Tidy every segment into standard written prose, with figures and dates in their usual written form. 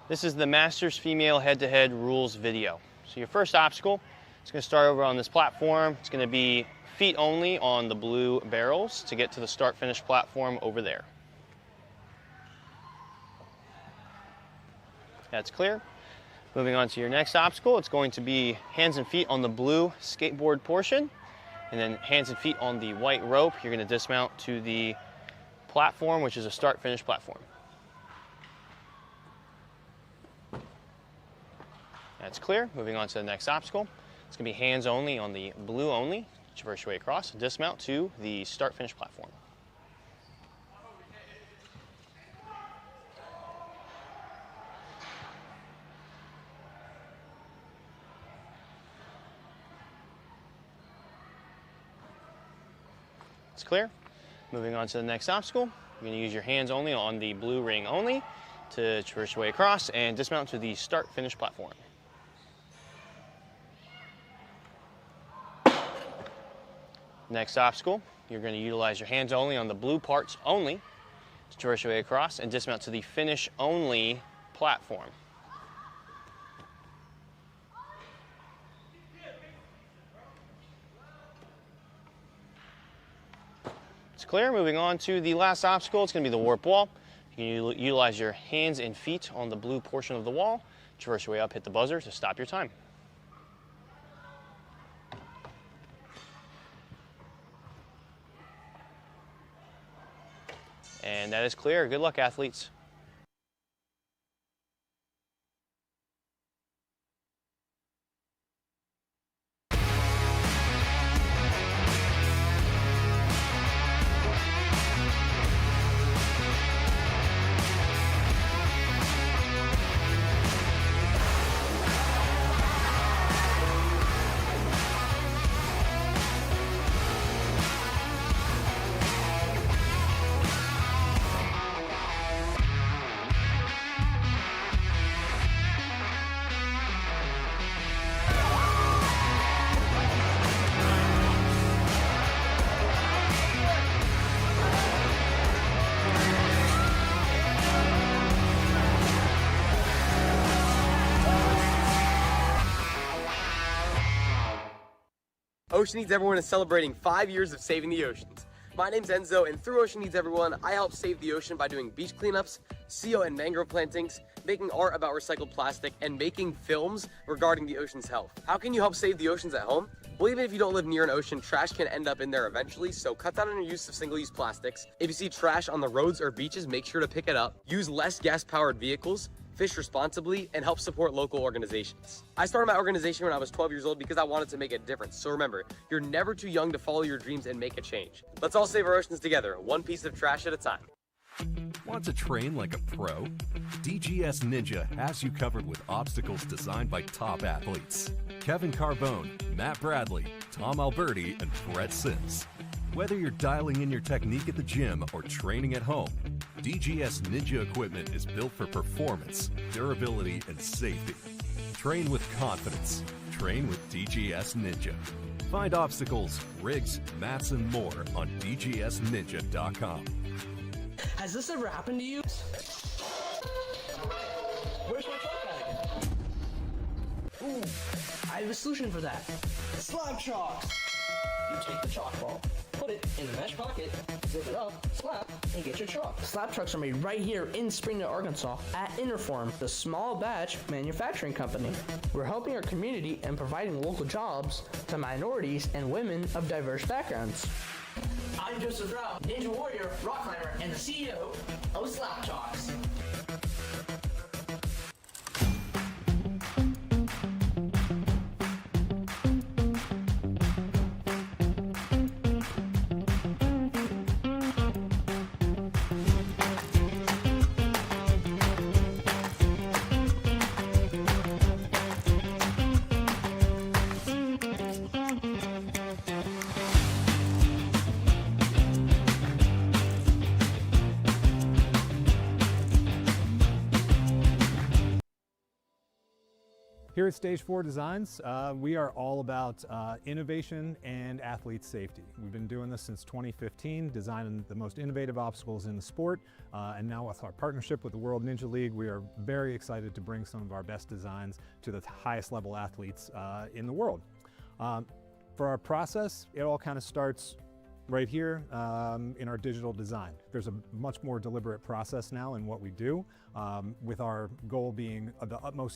This is the Masters Female Head-to-Head Rules video. So your first obstacle is going to start over on this platform. It's going to be feet only on the blue barrels to get to the start-finish platform over there. That's clear. Moving on to your next obstacle, it's going to be hands and feet on the blue skateboard portion, and then hands and feet on the white rope. You're going to dismount to the platform, which is a start-finish platform. That's clear. Moving on to the next obstacle. It's going to be hands only on the blue only. Traverse your way across, dismount to the start-finish platform. It's clear. Moving on to the next obstacle. You're going to use your hands only on the blue ring only to traverse your way across and dismount to the start-finish platform. Next obstacle, you're going to utilize your hands only on the blue parts only to traverse your way across and dismount to the finish only platform. It's clear. Moving on to the last obstacle, it's going to be the warp wall. You can utilize your hands and feet on the blue portion of the wall, traverse your way up, hit the buzzer to stop your time. And that is clear. Good luck, athletes. Ocean Needs Everyone is celebrating 5 years of saving the oceans. My name's Enzo, and through Ocean Needs Everyone, I help save the ocean by doing beach cleanups, seal and mangrove plantings, making art about recycled plastic, and making films regarding the ocean's health. How can you help save the oceans at home? Well, even if you don't live near an ocean, trash can end up in there eventually, so cut down on your use of single-use plastics. If you see trash on the roads or beaches, make sure to pick it up. Use less gas-powered vehicles, fish responsibly, and help support local organizations. I started my organization when I was 12 years old because I wanted to make a difference. So remember, you're never too young to follow your dreams and make a change. Let's all save our oceans together, one piece of trash at a time. Want to train like a pro? DGS Ninja has you covered with obstacles designed by top athletes. Kevin Carbone, Matt Bradley, Tom Alberti, and Brett Sims. Whether you're dialing in your technique at the gym or training at home, DGS Ninja equipment is built for performance, durability, and safety. Train with confidence. Train with DGS Ninja. Find obstacles, rigs, mats, and more on dgsninja.com. Has this ever happened to you? Where's my chalk bag? Ooh, I have a solution for that. Slab chalk! You take the chalk ball, put it in the mesh pocket, zip it up, slap, and get your chalk. Slab trucks are made right here in Springdale, Arkansas at Interform, the small batch manufacturing company. We're helping our community and providing local jobs to minorities and women of diverse backgrounds. I'm Joseph Rao, Ninja Warrior, rock climber, and the CEO of Slap Chalks. Here at Stage 4 Designs, we are all about innovation and athlete safety. We've been doing this since 2015, designing the most innovative obstacles in the sport, and now with our partnership with the World Ninja League, we are very excited to bring some of our best designs to the highest level athletes in the world. For our process, it all kind of starts right here in our digital design. There's a much more deliberate process now in what we do, with our goal being the utmost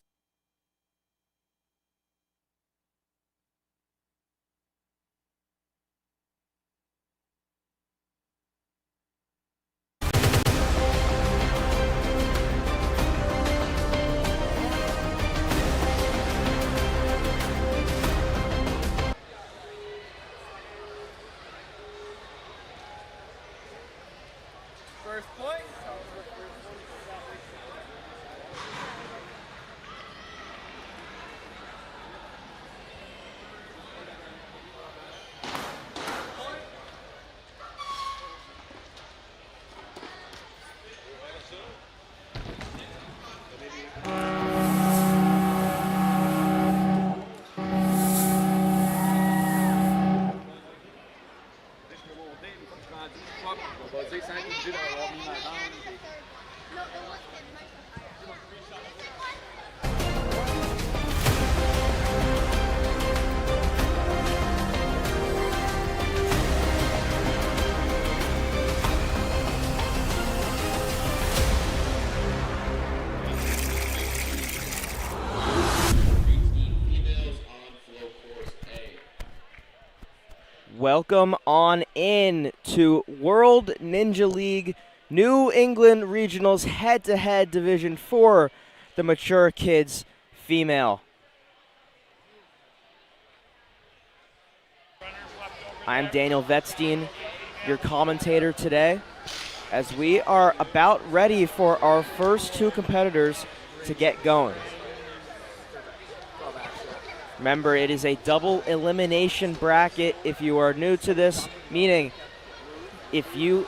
First point. Welcome on in to World Ninja League New England Regionals head-to-head Division 4, the Mature Kids Female. I'm Daniel Vetstein, your commentator today, as we are about ready for our first two competitors to get going. Remember, it is a double elimination bracket if you are new to this, meaning if you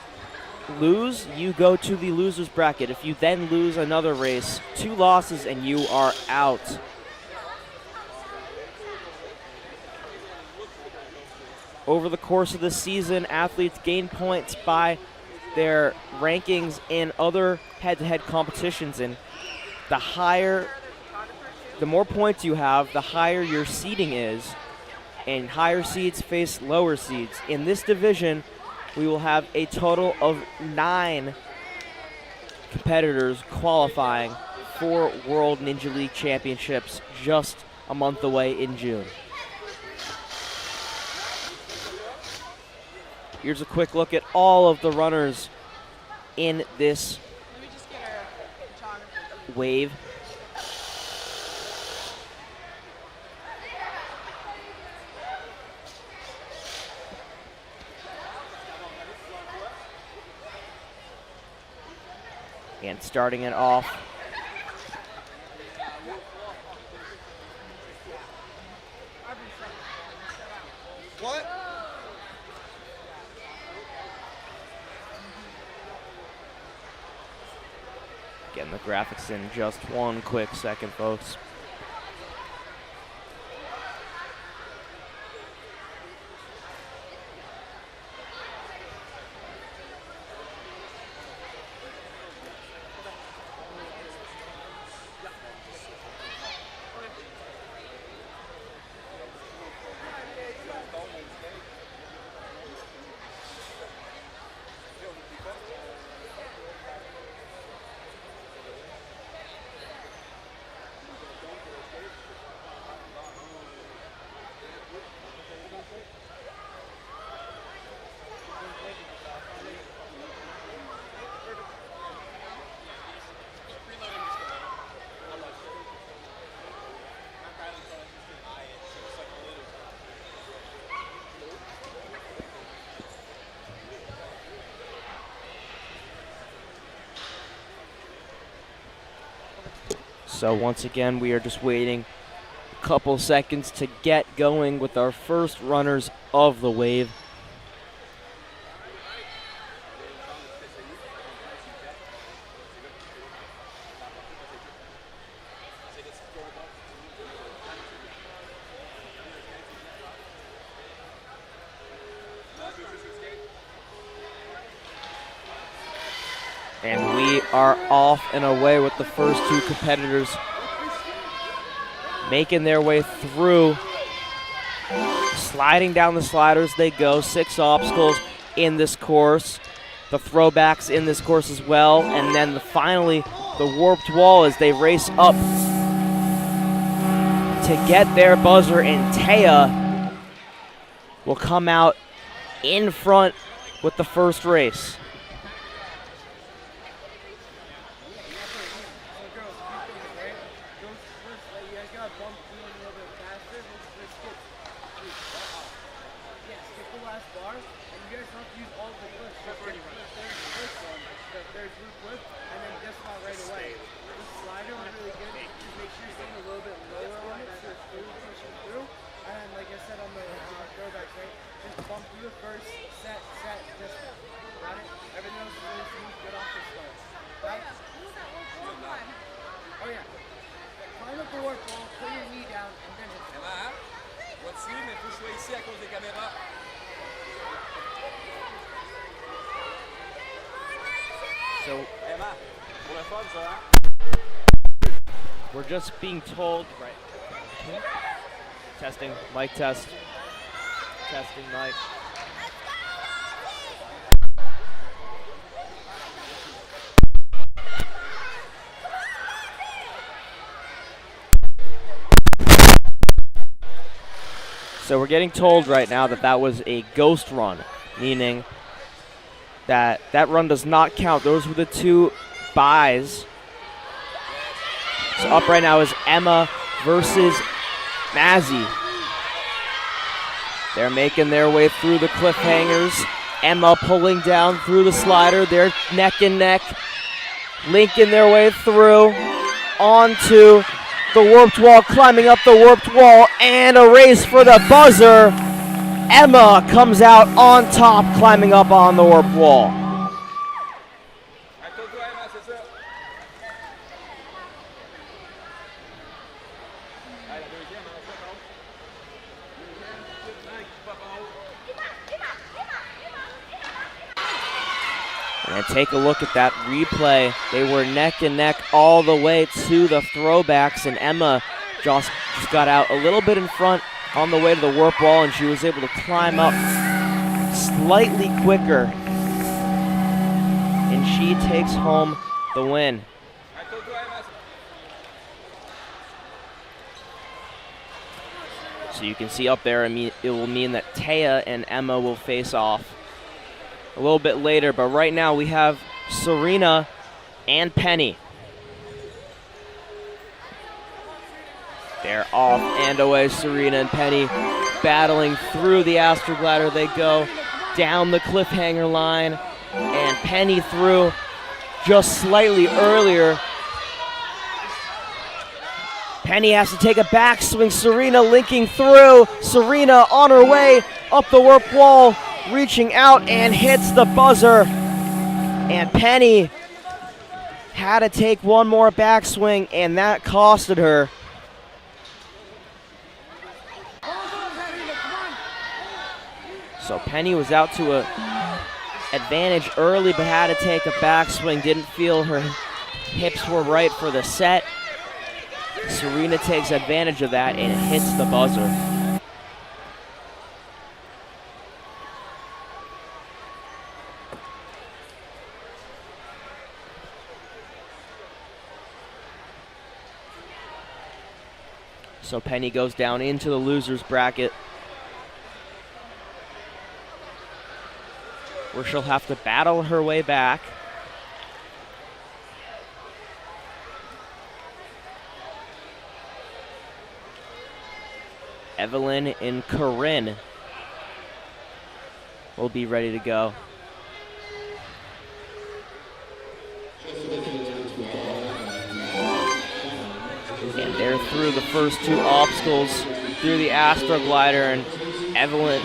lose, you go to the loser's bracket. If you then lose another race, 2 losses and you are out. Over the course of the season, athletes gain points by their rankings in other head-to-head competitions, and the more points you have, the higher your seeding is and higher seeds face lower seeds. In this division, we will have a total of 9 competitors qualifying for World Ninja League Championships just a month away in June. Here's a quick look at all of the runners in this wave. And starting it off, What? getting the graphics in just one quick second, folks. So once again, we are just waiting a couple seconds to get going with our first runners of the wave. And we are off and away with the first 2 competitors making their way through. Sliding down the sliders they go. 6 obstacles in this course. The throwbacks in this course as well. And then finally the warped wall as they race up to get their buzzer. And Taya will come out in front with the first race. So we're just being told, right? Testing, mic test. Testing, mic. So we're getting told right now that that was a ghost run, meaning that run does not count. Those were the 2 buys. So up right now is Emma versus Mazzy. They're making their way through the cliffhangers. Emma pulling down through the slider. They're neck and neck, linking their way through onto the warped wall, climbing up the warped wall, and a race for the buzzer. Emma comes out on top, climbing up on the warped wall. And take a look at that replay. They were neck and neck all the way to the throwbacks, and Emma just got out a little bit in front on the way to the warp wall, and she was able to climb up slightly quicker. And she takes home the win. So you can see up there, it will mean that Taya and Emma will face off a little bit later. But right now we have Serena and Penny. They're off and away. Serena and Penny battling through the Astroglider. They go down the cliffhanger line, and Penny through just slightly earlier. Penny has to take a backswing. Serena linking through. Serena on her way up the warp wall, reaching out and hits the buzzer. And Penny had to take one more backswing, and that costed her. So Penny was out to an advantage early, but had to take a backswing. Didn't feel her hips were right for the set. Serena takes advantage of that and hits the buzzer. So Penny goes down into the losers bracket, where she'll have to battle her way back. Evelyn and Corinne will be ready to go. And they're through the first two obstacles through the Astroglider, and Evelyn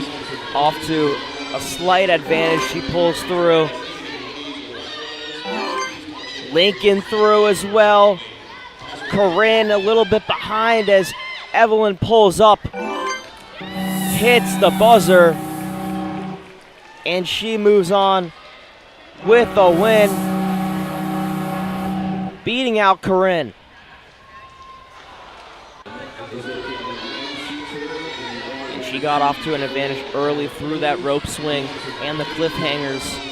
off to a slight advantage. She pulls through. Lincoln through as well. Corinne a little bit behind as Evelyn pulls up, hits the buzzer, and she moves on with a win, beating out Corinne. And she got off to an advantage early through that rope swing and the cliffhangers.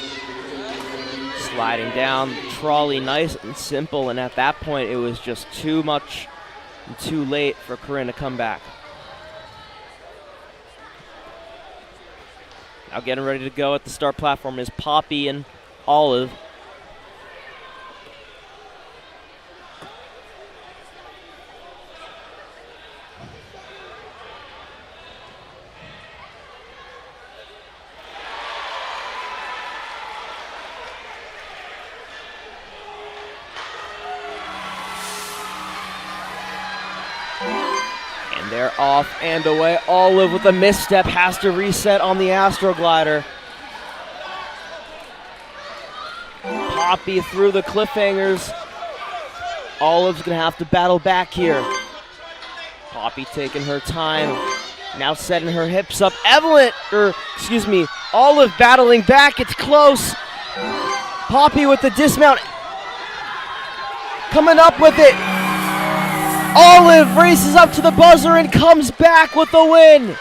Sliding down the trolley nice and simple, and at that point it was just too much and too late for Corinne to come back. Now getting ready to go at the start platform is Poppy and Olive. They're off and away. Olive with a misstep has to reset on the Astroglider. Poppy through the cliffhangers. Olive's gonna have to battle back here. Poppy taking her time, now setting her hips up. Olive battling back, it's close. Poppy with the dismount, coming up with it. Olive races up to the buzzer and comes back with the win.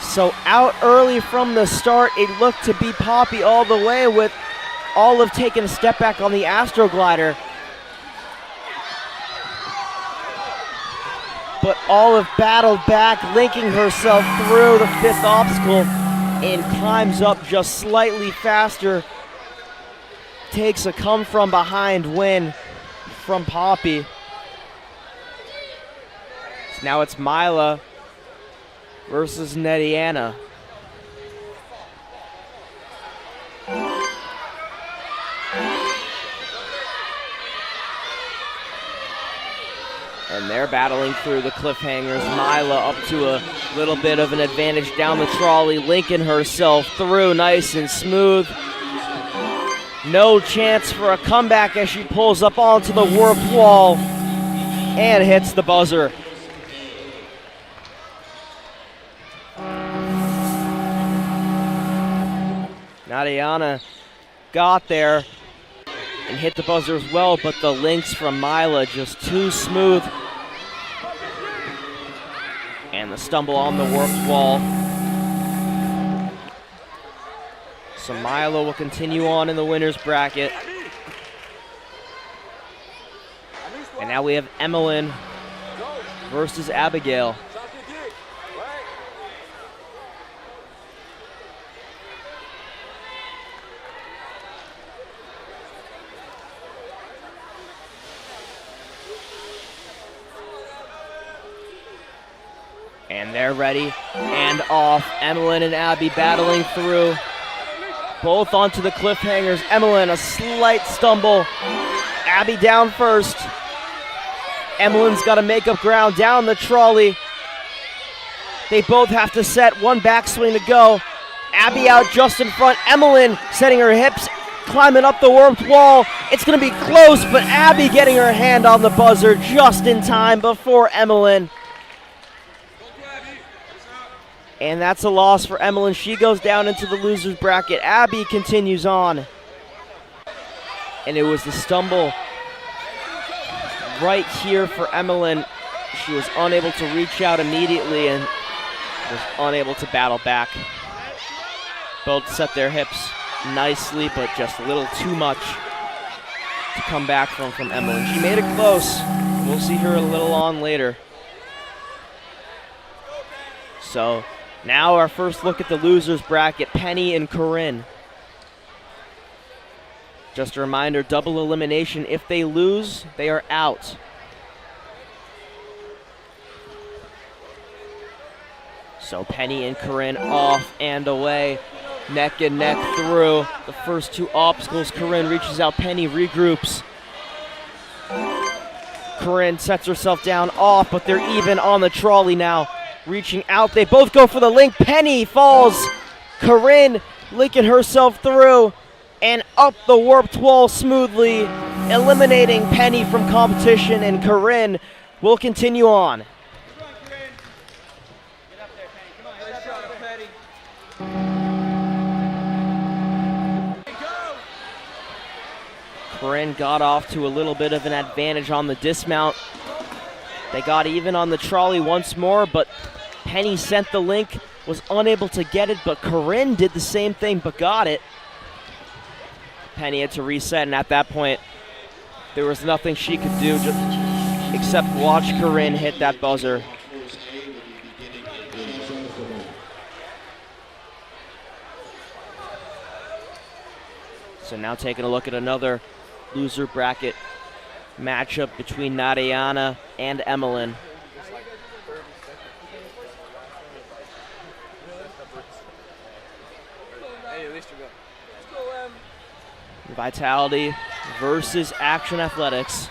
So out early from the start, it looked to be Poppy all the way, with Olive taking a step back on the Astroglider. But Olive battled back, linking herself through the fifth obstacle, and climbs up just slightly faster. Takes a come from behind win from Poppy. So now it's Mila versus Nediana. And they're battling through the cliffhangers. Mila up to a little bit of an advantage down the trolley, linking herself through nice and smooth. No chance for a comeback as she pulls up onto the warp wall and hits the buzzer. Nadiana got there. and hit the buzzer as well, but the links from Mila just too smooth. And the stumble on the warped wall. So Milo will continue on in the winner's bracket. And now we have Emmeline versus Abigail. And they're ready and off. Emmeline and Abby battling through. Both onto the cliffhangers. Emmeline, a slight stumble. Abby down first. Emmeline's got to make up ground down the trolley. They both have to set one backswing to go. Abby out just in front. Emmeline setting her hips, climbing up the warped wall. It's going to be close, but Abby getting her hand on the buzzer just in time before Emmeline. And that's a loss for Emmeline. She goes down into the loser's bracket. Abby continues on. And it was the stumble right here for Emmeline. She was unable to reach out immediately and was unable to battle back. Both set their hips nicely, but just a little too much to come back from Emmeline. She made it close. We'll see her a little on later. So now our first look at the losers bracket, Penny and Corinne. Just a reminder, double elimination. If they lose, they are out. So Penny and Corinne off and away, neck and neck through. The first two obstacles, Corinne reaches out, Penny regroups. Corinne sets herself down off, but they're even on the trolley now. Reaching out, they both go for the link. Penny falls. Corinne linking herself through and up the warped wall smoothly, eliminating Penny from competition, and Corinne will continue on. Corinne got off to a little bit of an advantage on the dismount. They got even on the trolley once more, but Penny sent the link, was unable to get it, but Corinne did the same thing but got it. Penny had to reset, and at that point, there was nothing she could do except watch Corinne hit that buzzer. So now taking a look at another loser bracket matchup between Nadiana and Emmeline. Vitality versus Action Athletics.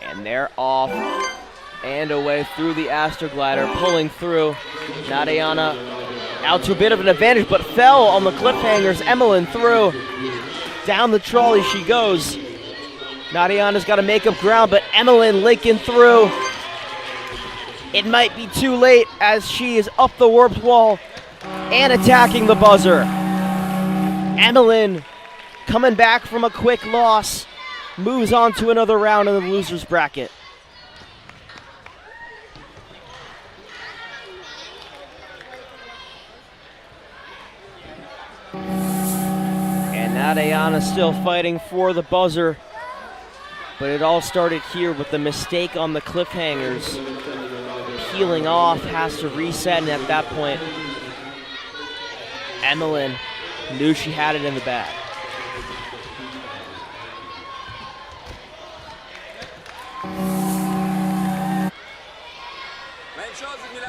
And they're off and away through the Astroglider, pulling through. Nadiana out to a bit of an advantage, but fell on the cliffhangers. Emmeline through. Down the trolley she goes. Nadiana's got to make up ground, but Emmeline linking through. It might be too late as she is up the warped wall and attacking the buzzer. Emmeline, coming back from a quick loss, moves on to another round in the losers bracket. And Nadiana still fighting for the buzzer, but it all started here with the mistake on the cliffhangers. Peeling off, has to reset, and at that point, Emmeline knew she had it in the bag.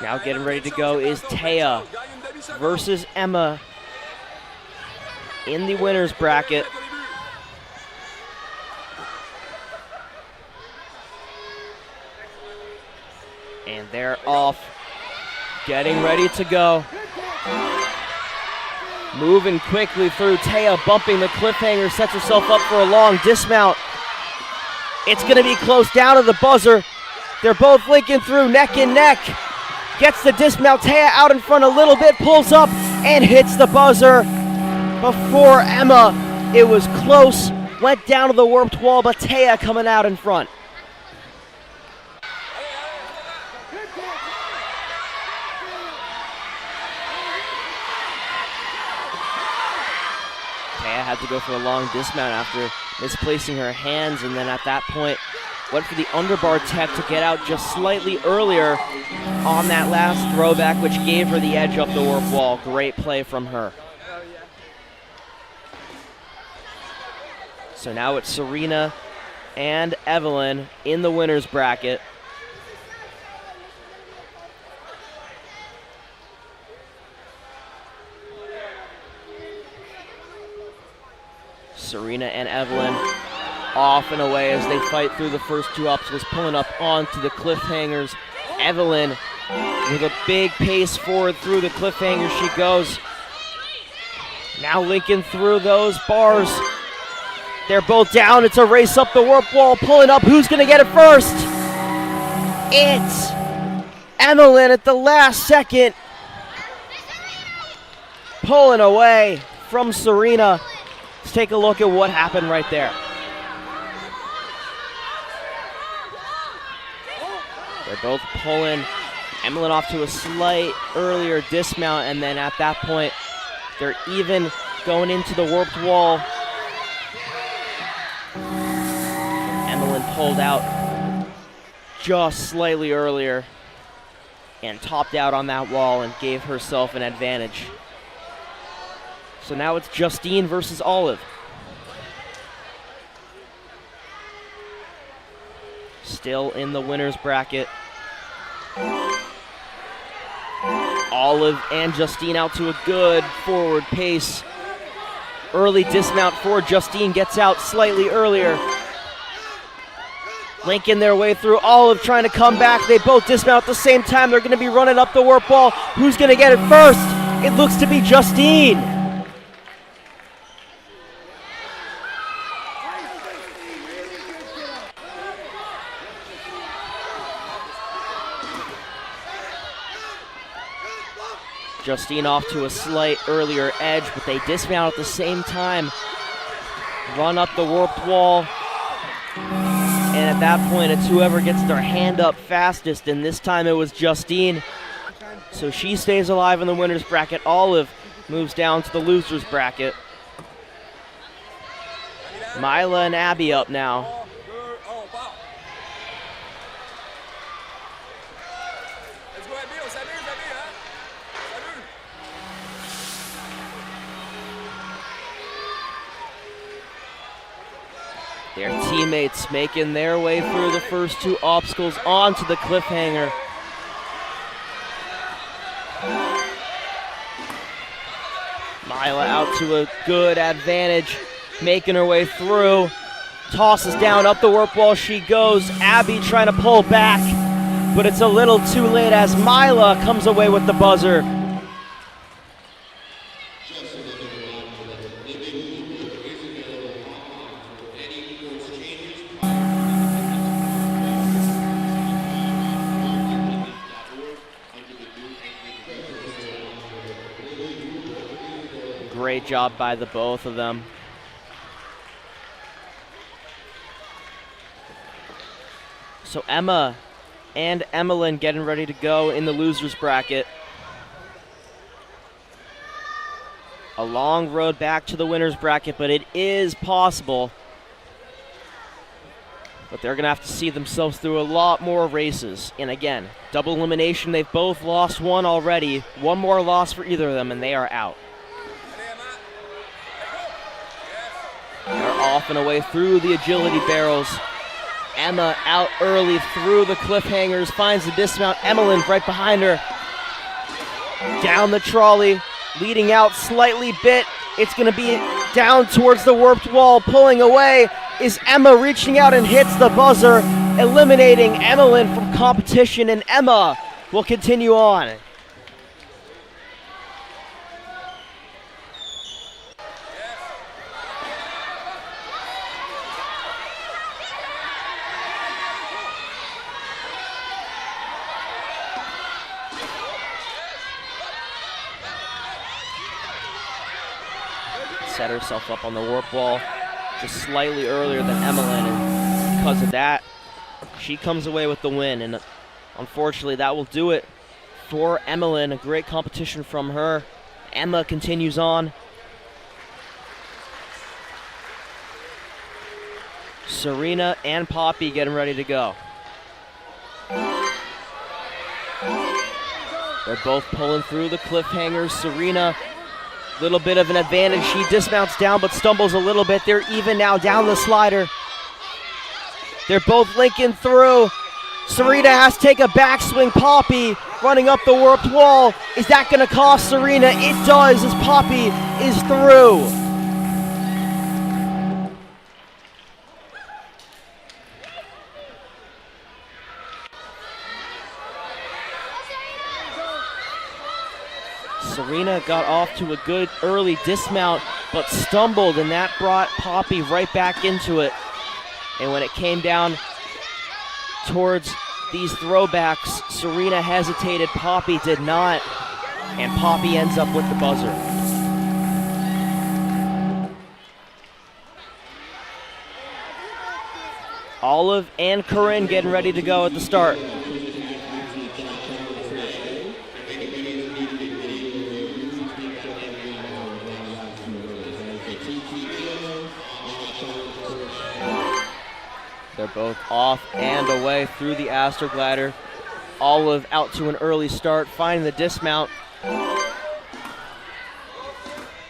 Now getting ready to go is Taya versus Emma in the winner's bracket. And they're off, getting ready to go. Moving quickly through, Taya bumping the cliffhanger, sets herself up for a long dismount. It's gonna be close down to the buzzer. They're both linking through neck and neck. Gets the dismount. Taya out in front a little bit, pulls up and hits the buzzer before Emma. It was close, went down to the warped wall, but Taya coming out in front. Taya had to go for a long dismount after misplacing her hands, and then at that point went for the underbar tech to get out just slightly earlier on that last throwback, which gave her the edge up the warp wall. Great play from her. So now it's Serena and Evelyn in the winner's bracket. Serena and Evelyn off and away as they fight through the first two obstacles, pulling up onto the cliffhangers. Evelyn with a big pace forward through the cliffhanger she goes. Now linking through those bars. They're both down. It's a race up the warp wall, pulling up. Who's going to get it first? It's Evelyn at the last second, pulling away from Serena. Let's take a look at what happened right there. They're both pulling. Evelyn off to a slight earlier dismount, and then at that point, they're even going into the warped wall. Evelyn pulled out just slightly earlier and topped out on that wall and gave herself an advantage. So now it's Justine versus Olive. Still in the winner's bracket. Olive and Justine out to a good forward pace. Early dismount for Justine, gets out slightly earlier. Linking their way through. Olive trying to come back. They both dismount at the same time. They're going to be running up the warp wall. Who's going to get it first? It looks to be Justine. Justine off to a slight earlier edge, but they dismount at the same time. Run up the warped wall. And at that point, it's whoever gets their hand up fastest, and this time it was Justine. So she stays alive in the winner's bracket. Olive moves down to the loser's bracket. Mila and Abby up now. Their teammates making their way through the first two obstacles onto the cliffhanger. Mila out to a good advantage, making her way through. Tosses down, up the warp wall she goes. Abby trying to pull back, but it's a little too late as Mila comes away with the buzzer. Great job by the both of them. So Emma and Emmeline getting ready to go in the loser's bracket. A long road back to the winner's bracket, but it is possible. But they're going to have to see themselves through a lot more races. And again, double elimination. They've both lost one already. One more loss for either of them, and they are out. They're off and away through the agility barrels. Emma out early through the cliffhangers, finds the dismount. Emmeline right behind her. Down the trolley, leading out slightly bit. It's going to be down towards the warped wall. Pulling away is Emma, reaching out and hits the buzzer, eliminating Emmeline from competition, and Emma will continue on. set herself up on the warp wall just slightly earlier than Emmeline, and because of that, she comes away with the win, and unfortunately that will do it for Emmeline. A great competition from her. Emma continues on. Serena and Poppy getting ready to go. They're both pulling through the cliffhangers. Serena, little bit of an advantage. She dismounts down but stumbles a little bit. They're even now down the slider. They're both linking through. Serena has to take a backswing. Poppy running up the warped wall. Is that going to cost Serena? It does, as Poppy is through. Serena got off to a good early dismount, but stumbled, and that brought Poppy right back into it. And when it came down towards these throwbacks, Serena hesitated, Poppy did not, and Poppy ends up with the buzzer. Olive and Corinne getting ready to go at the start. They're both off and away through the Astroglider. Olive out to an early start, finding the dismount.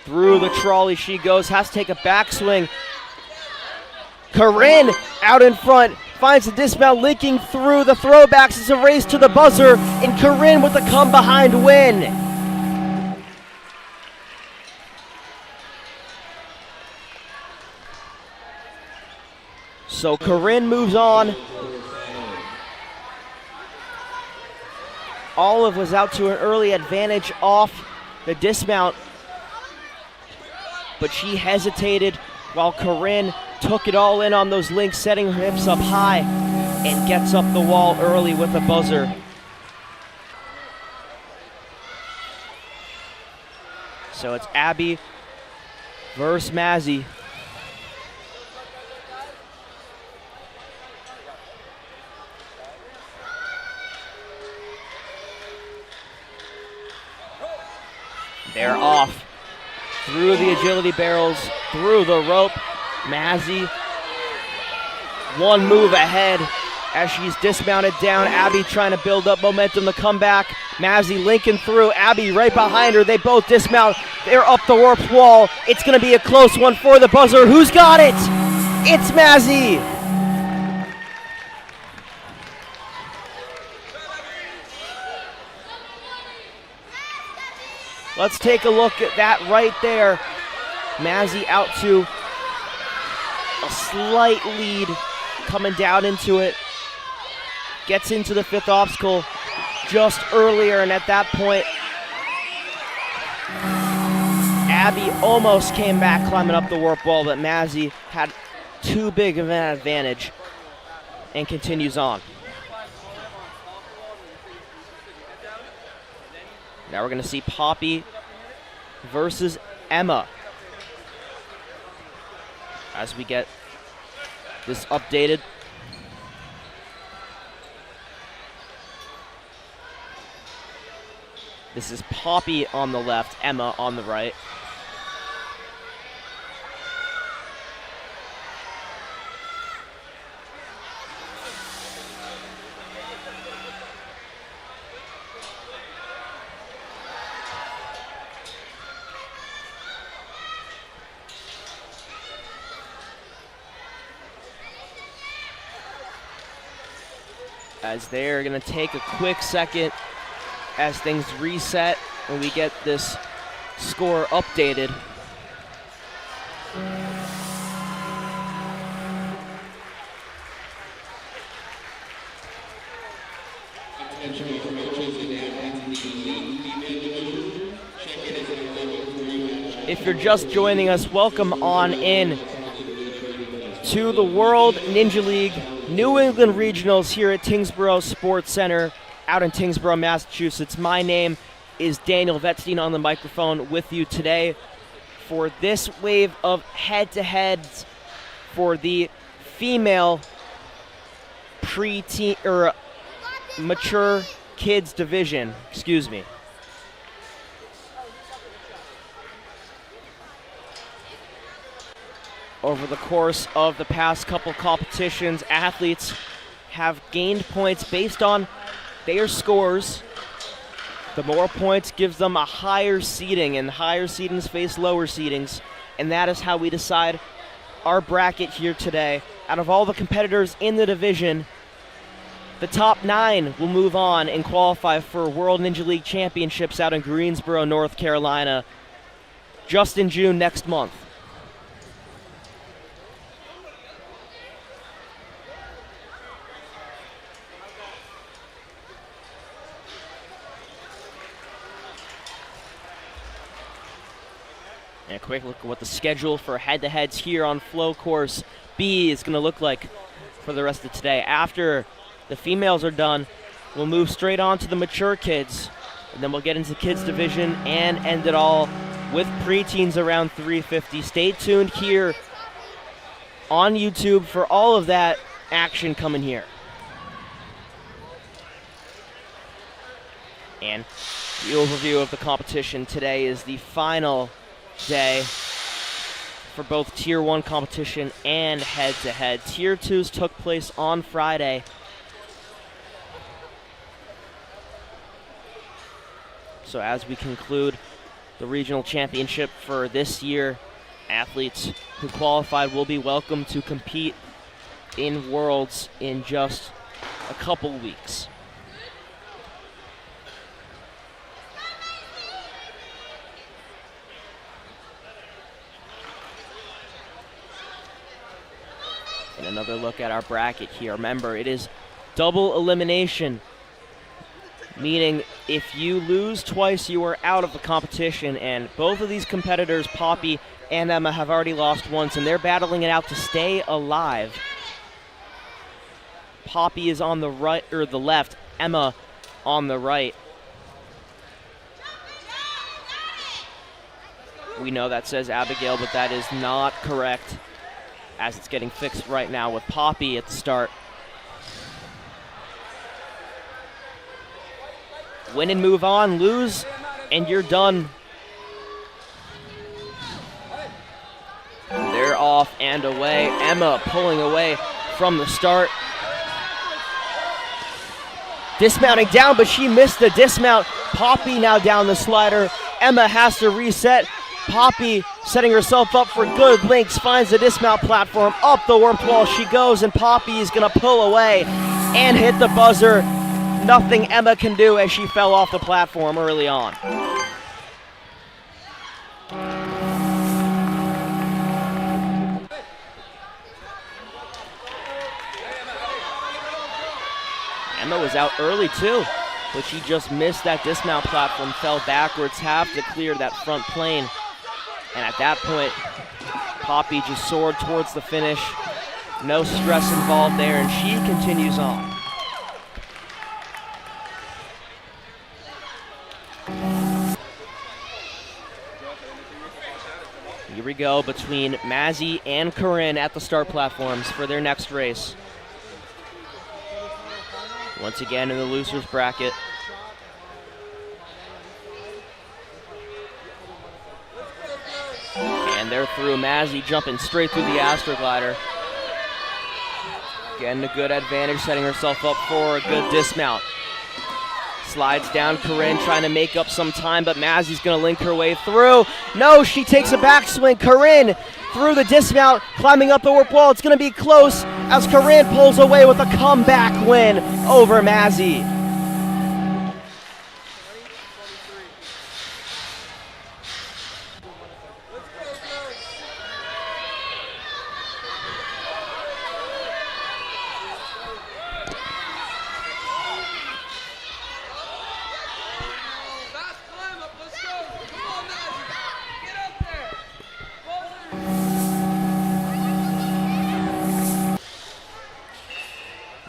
Through the trolley she goes, has to take a backswing. Corinne out in front, finds the dismount, linking through the throwbacks. It's a race to the buzzer, and Corinne with the come behind win. So Corinne moves on. Olive was out to an early advantage off the dismount, but she hesitated while Corinne took it all in on those links, setting her hips up high, and gets up the wall early with a buzzer. So it's Abby versus Mazzy. They're off through the agility barrels, through the rope. Mazzy, one move ahead as she's dismounted down. Abby trying to build up momentum to come back. Mazzy linking through. Abby right behind her. They both dismount. They're up the warped wall. It's going to be a close one for the buzzer. Who's got it? It's Mazzy. Let's take a look at that right there. Mazzy out to a slight lead, coming down into it. Gets into the fifth obstacle just earlier, and at that point, Abby almost came back climbing up the warp wall, but Mazzy had too big of an advantage and continues on. Now we're going to see Poppy versus Emma as we get this updated. This is Poppy on the left, Emma on the right. As they're going to take a quick second as things reset and we get this score updated. If you're just joining us, welcome on in to the World Ninja League New England Regionals here at Tingsboro Sports Center out in Tingsboro, Massachusetts. My name is Daniel Vetstein on the microphone with you today for this wave of head-to-heads for the female pre-teen or mature kids division. Excuse me. Over the course of the past couple competitions, athletes have gained points based on their scores. The more points gives them a higher seeding, and higher seedings face lower seedings, and that is how we decide our bracket here today. Out of all the competitors in the division, the top 9 will move on and qualify for World Ninja League Championships out in Greensboro, North Carolina, just in June next month. And a quick look at what the schedule for head-to-heads here on Flow Course B is going to look like for the rest of today. After the females are done, we'll move straight on to the mature kids, and then we'll get into the kids division and end it all with preteens around 350. Stay tuned here on YouTube for all of that action coming here. And the overview of the competition today is the final day for both Tier 1 competition and head-to-head. Tier 2s took place on Friday. So as we conclude the regional championship for this year, athletes who qualified will be welcome to compete in Worlds in just a couple weeks. And another look at our bracket here. Remember, it is double elimination, meaning if you lose twice, you are out of the competition. And both of these competitors, Poppy and Emma, have already lost once, and they're battling it out to stay alive. Poppy is on the right, or the left, Emma on the right. We know that says Abigail, but that is not correct, as it's getting fixed right now with Poppy at the start. Win and move on, lose, and you're done. They're off and away. Emma pulling away from the start. Dismounting down, but she missed the dismount. Poppy now down the slider. Emma has to reset. Poppy setting herself up for good links, finds the dismount platform, up the warped wall she goes, and Poppy is gonna pull away and hit the buzzer. Nothing Emma can do as she fell off the platform early on. Emma was out early too, but she just missed that dismount platform, fell backwards, have to clear that front plane. And at that point, Poppy just soared towards the finish. No stress involved there, and she continues on. Here we go between Mazzy and Corinne at the start platforms for their next race. Once again in the losers bracket. And they're through. Mazzy jumping straight through the Astroglider. Getting a good advantage, setting herself up for a good dismount. Slides down, Corinne trying to make up some time, but Mazzy's gonna link her way through. No, she takes a backswing. Corinne through the dismount, climbing up the warp wall. It's gonna be close as Corinne pulls away with a comeback win over Mazzy.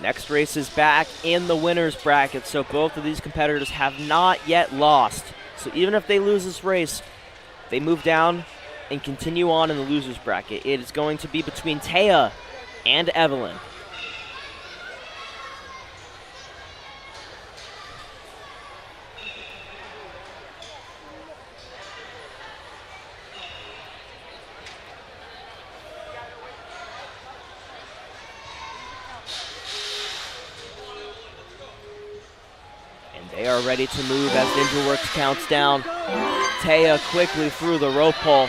Next race is back in the winner's bracket, so both of these competitors have not yet lost. So even if they lose this race, they move down and continue on in the losers bracket. It is going to be between Taya and Evelyn. They are ready to move as NinjaWorks counts down. Taya quickly through the rope pull.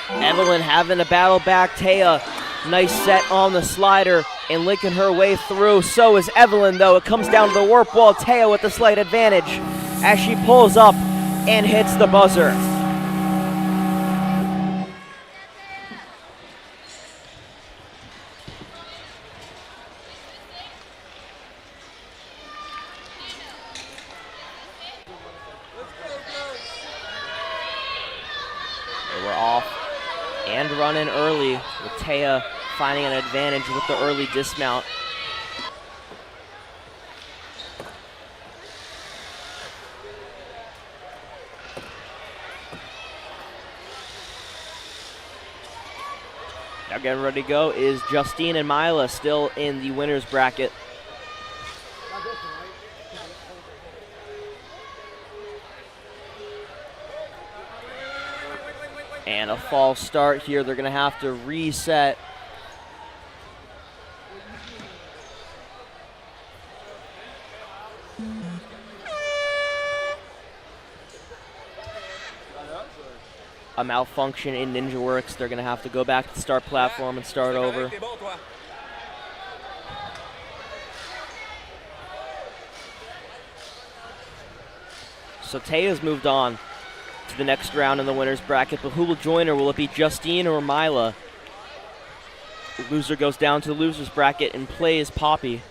Evelyn having a battle back. Taya, nice set on the slider and linking her way through. So is Evelyn, though. It comes down to the warp wall. Taya with the slight advantage as she pulls up and hits the buzzer. And running early with Taya finding an advantage with the early dismount. Now getting ready to go is Justine and Mila, still in the winner's bracket. And a false start here. They're going to have to reset. A malfunction in NinjaWorks. They're going to have to go back to the start platform and start over. So Taya's moved on to the next round in the winner's bracket, but who will join her? Will it be Justine or Mila? The loser goes down to the loser's bracket and plays Poppy.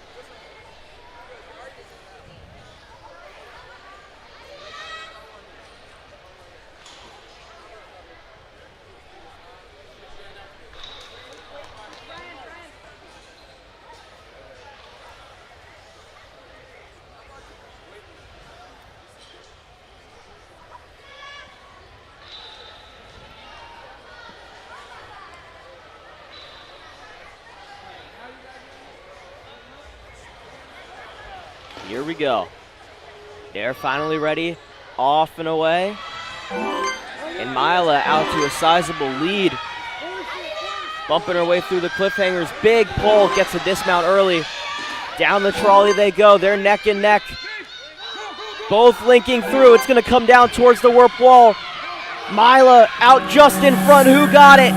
Here we go. They're finally ready. Off and away. And Mila out to a sizable lead. Bumping her way through the cliffhangers. Big pull, gets a dismount early. Down the trolley they go. They're neck and neck. Both linking through. It's going to come down towards the warp wall. Mila out just in front. Who got it?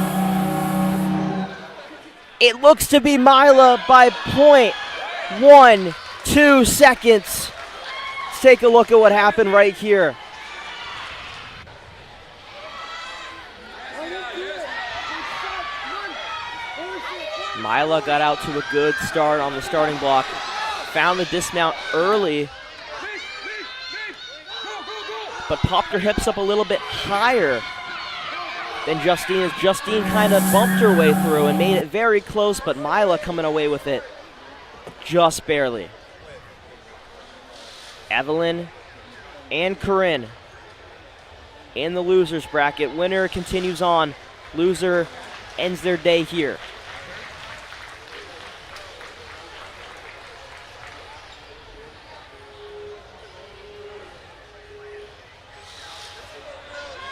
It looks to be Mila by 0.12 seconds. Let's take a look at what happened right here. Mila got out to a good start on the starting block. Found the dismount early, but popped her hips up a little bit higher than Justine, as Justine kind of bumped her way through and made it very close, but Mila coming away with it just barely. Evelyn and Corinne in the loser's bracket. Winner continues on. Loser ends their day here.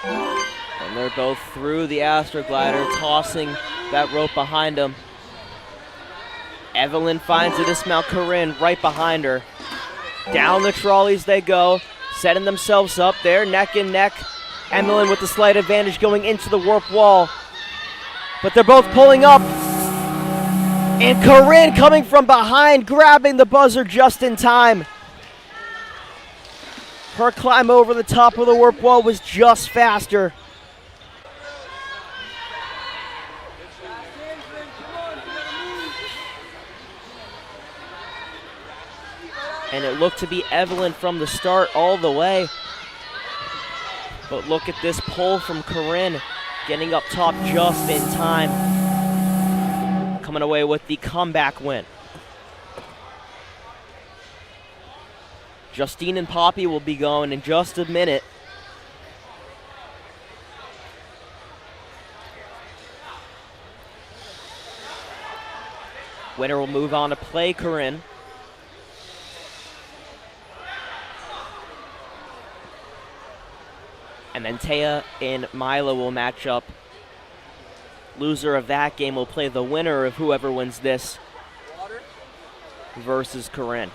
And they're both through the Astroglider, tossing that rope behind them. Evelyn finds a dismount. Corinne right behind her. Down the trolleys they go, setting themselves up there, neck and neck. Evelyn with the slight advantage going into the warp wall. But they're both pulling up. And Corinne coming from behind, grabbing the buzzer just in time. Her climb over the top of the warp wall was just faster. And it looked to be Evelyn from the start all the way. But look at this pull from Corinne, getting up top just in time. Coming away with the comeback win. Justine and Poppy will be going in just a minute. Winner will move on to play Corinne. And then Taya and Milo will match up. Loser of that game will play the winner of whoever wins this versus Corinne.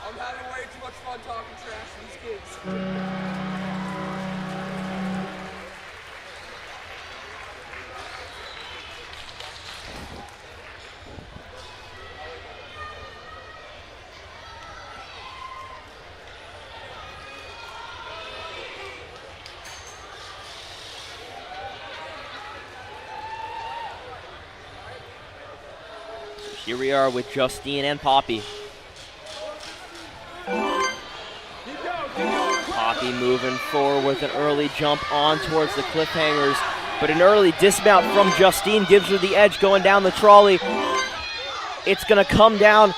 I'm having way too much fun talking trash to these kids. Here we are with Justine and Poppy. Poppy moving forward with an early jump on towards the cliffhangers, but an early dismount from Justine gives her the edge going down the trolley. It's gonna come down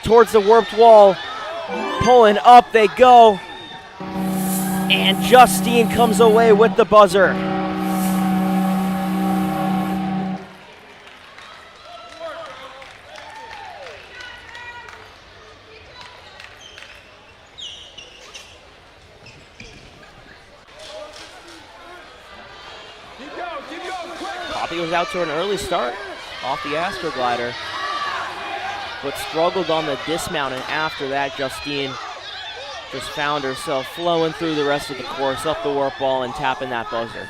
towards the warped wall. Pulling up they go. And Justine comes away with the buzzer. Poppy was out to an early start off the Astroglider, but struggled on the dismount, and after that, Justine just found herself flowing through the rest of the course, up the warp wall, and tapping that buzzer.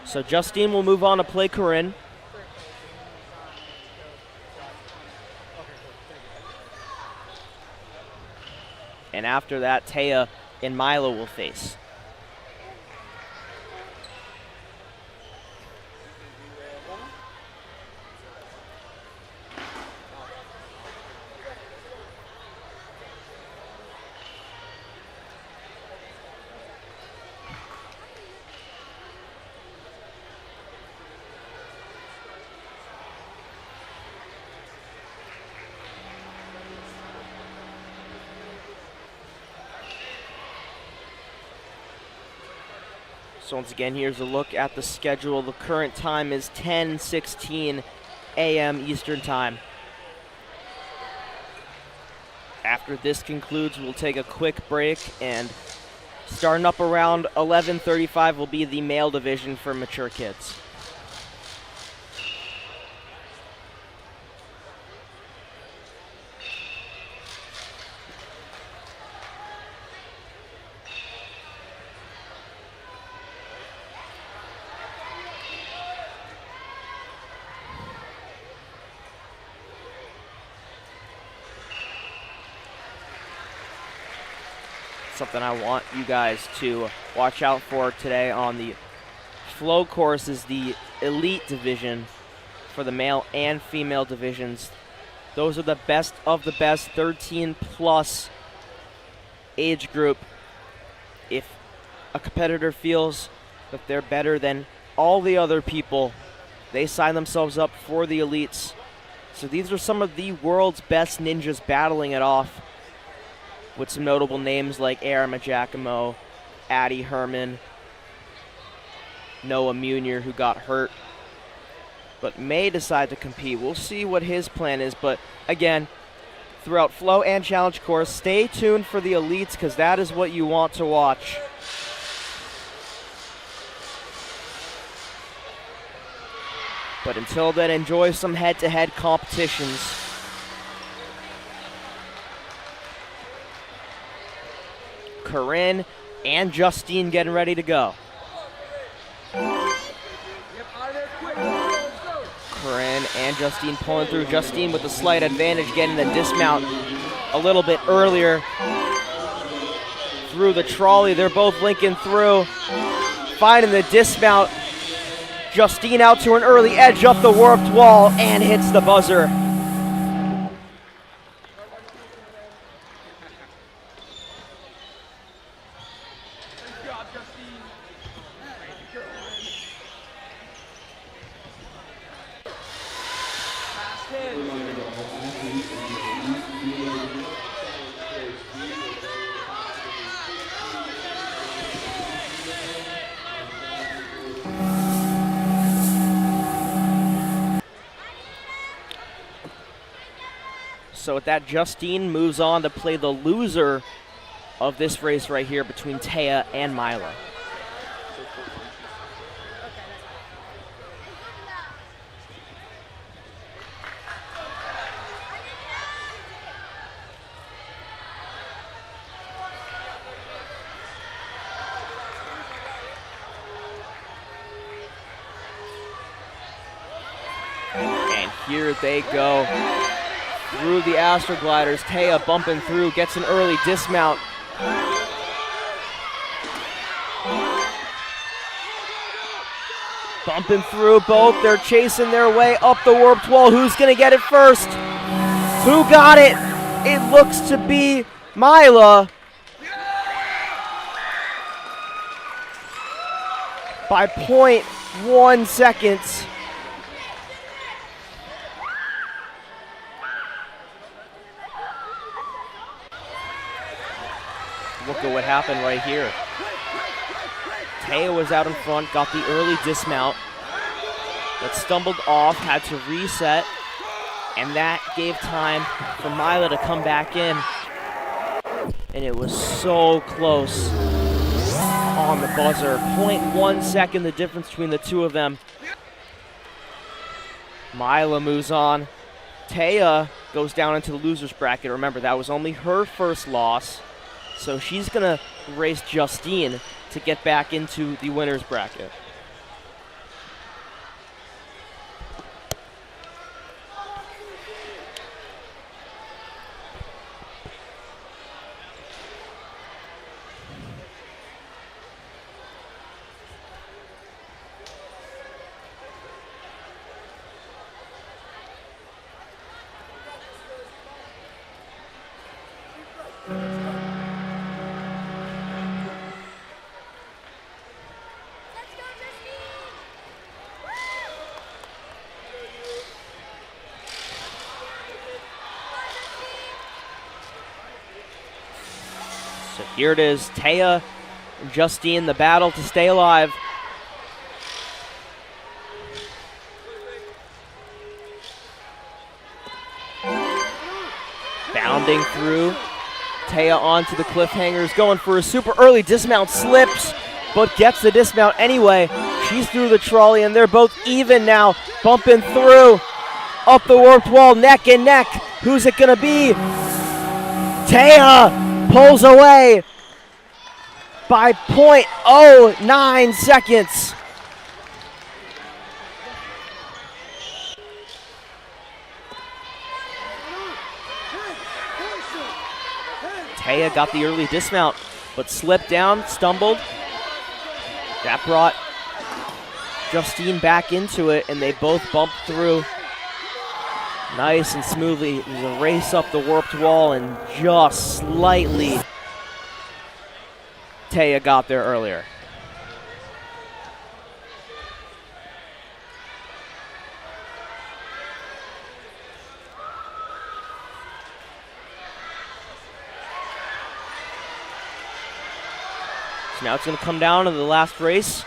So Justine will move on to play Corinne. And after that, Taya and Milo will face. So once again, here's a look at the schedule. The current time is 10:16 a.m. Eastern Time. After this concludes, we'll take a quick break, and starting up around 11:35 will be the male division for mature kids. Something I want you guys to watch out for today on the flow course is the elite division for the male and female divisions. Those are the best of the best, 13 plus age group. If a competitor feels that they're better than all the other people, they sign themselves up for the elites. So these are some of the world's best ninjas battling it off, with some notable names like Arama Giacomo, Addie Herman, Noah Munier, who got hurt but may decide to compete. We'll see what his plan is, but again, throughout flow and challenge course, stay tuned for the elites, because that is what you want to watch. But until then, enjoy some head-to-head competitions. Corinne and Justine getting ready to go. Corinne and Justine pulling through. Justine with the slight advantage, getting the dismount a little bit earlier through the trolley. They're both linking through, finding the dismount. Justine out to an early edge up the warped wall and hits the buzzer. So with that, Justine moves on to play the loser of this race right here between Taya and Mila. And here they go through the Astrogliders. Taya bumping through, gets an early dismount. Bumping through both. They're chasing their way up the warped wall. Who's going to get it first? Who got it? It looks to be Mila. By 0.1 seconds. Look at what happened right here. Taya was out in front, got the early dismount, but stumbled off, had to reset, and that gave time for Mila to come back in. And it was so close on the buzzer. 0.1 second, the difference between the two of them. Mila moves on. Taya goes down into the loser's bracket. Remember, that was only her first loss. So she's going to race Justine to get back into the winner's bracket. So here it is, Taya and Justine, the battle to stay alive. Bounding through, Taya onto the cliffhangers, going for a super early dismount, slips, but gets the dismount anyway. She's through the trolley, and they're both even now, bumping through, up the warped wall, neck and neck. Who's it gonna be? Taya pulls away by 0.09 seconds. Taya got the early dismount, but slipped down, stumbled. That brought Justine back into it, and they both bumped through nice and smoothly. It was a race up the warped wall, and just slightly Taya got there earlier. So now it's going to come down to the last race.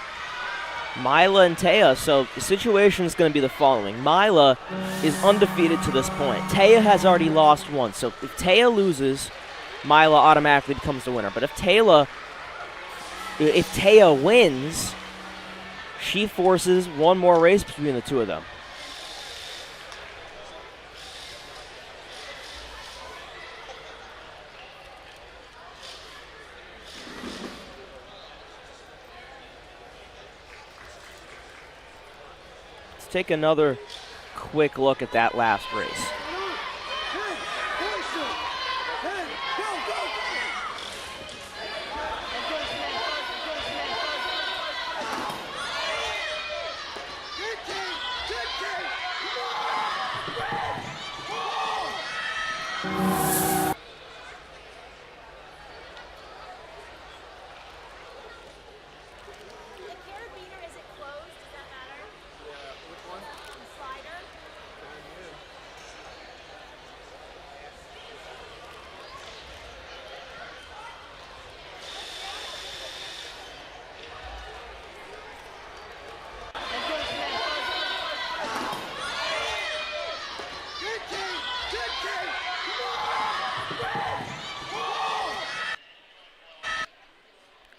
Mila and Taya. So the situation is going to be the following. Mila is undefeated to this point. Taya has already lost once. So if Taya loses, Mila automatically becomes the winner. But if Taya wins, she forces one more race between the two of them. Take another quick look at that last race.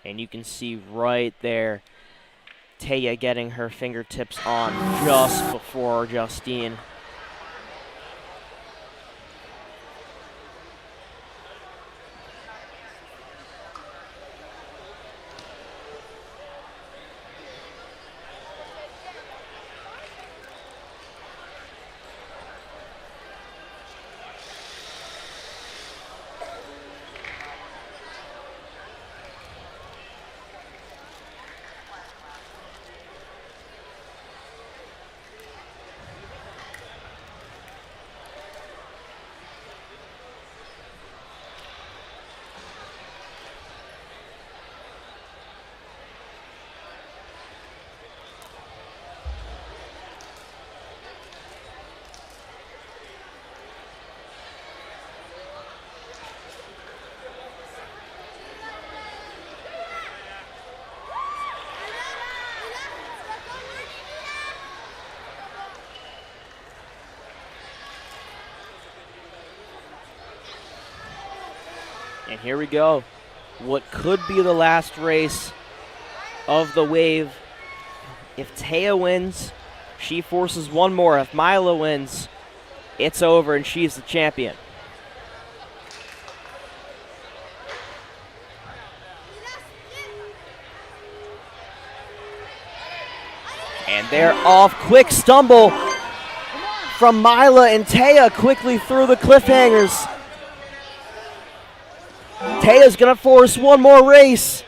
And you can see right there Taya getting her fingertips on just before Justine. And here we go. What could be the last race of the wave. If Taya wins, she forces one more. If Mila wins, it's over and she's the champion. And they're off. Quick stumble from Mila, and Taya quickly through the cliffhangers. Taya's gonna force one more race.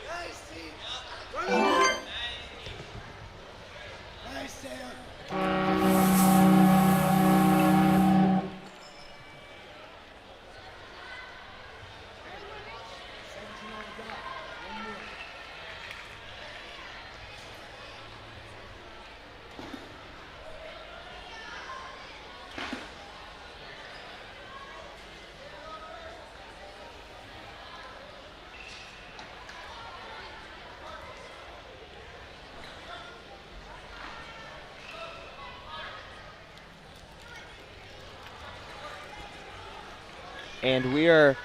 And we are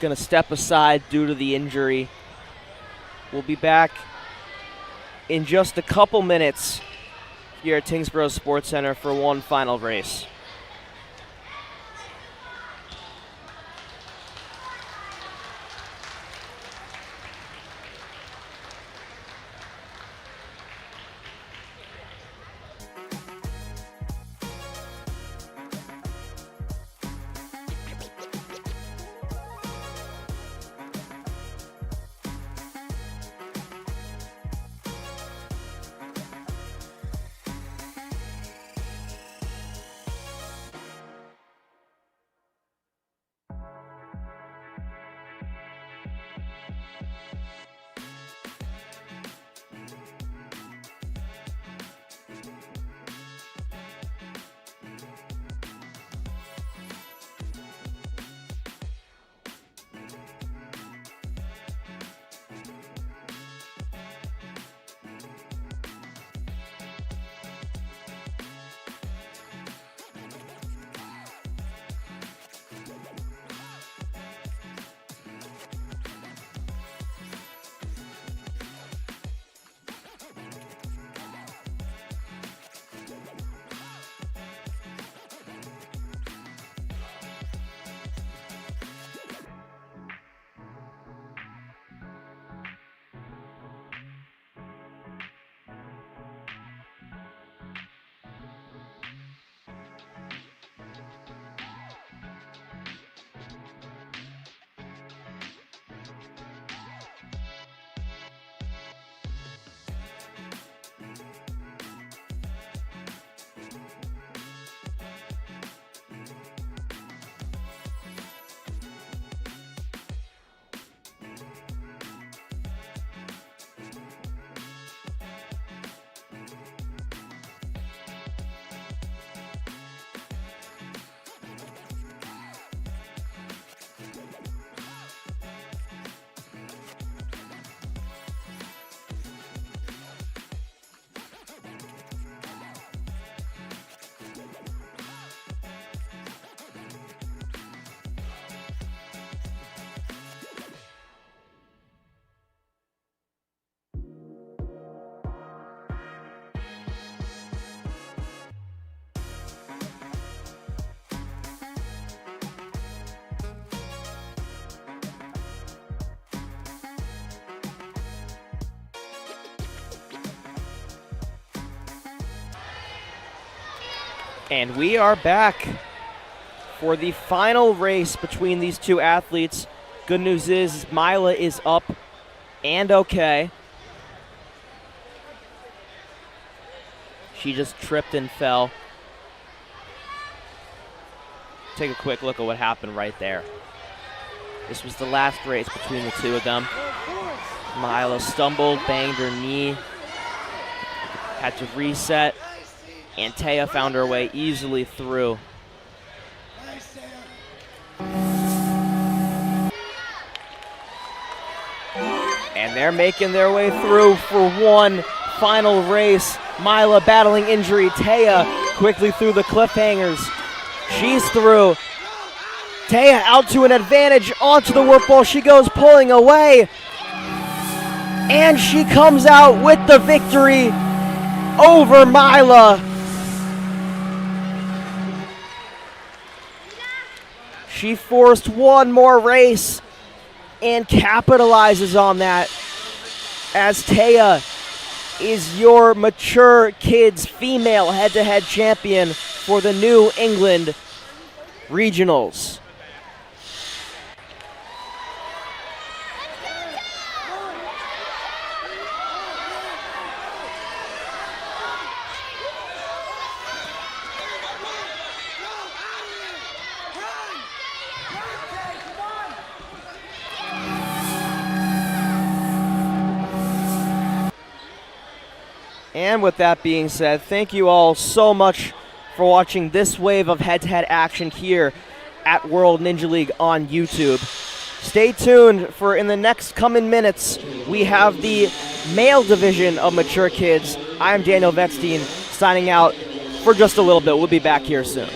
going to step aside due to the injury. We'll be back in just a couple minutes here at Tingsboro Sports Center for one final race. And we are back for the final race between these two athletes. Good news is Mila is up and okay. She just tripped and fell. Take a quick look at what happened right there. This was the last race between the two of them. Mila stumbled, banged her knee, had to reset, and Taya found her way easily through. And they're making their way through for one final race. Mila battling injury. Taya quickly through the cliffhangers. She's through. Taya out to an advantage onto the work ball. She goes pulling away. And she comes out with the victory over Mila. She forced one more race and capitalizes on that, as Taya is your mature kids female head-to-head champion for the New England Regionals. And with that being said, thank you all so much for watching this wave of head-to-head action here at World Ninja League on YouTube. Stay tuned for in the next coming minutes, we have the male division of Mature Kids. I'm Daniel Vetstein, signing out for just a little bit. We'll be back here soon.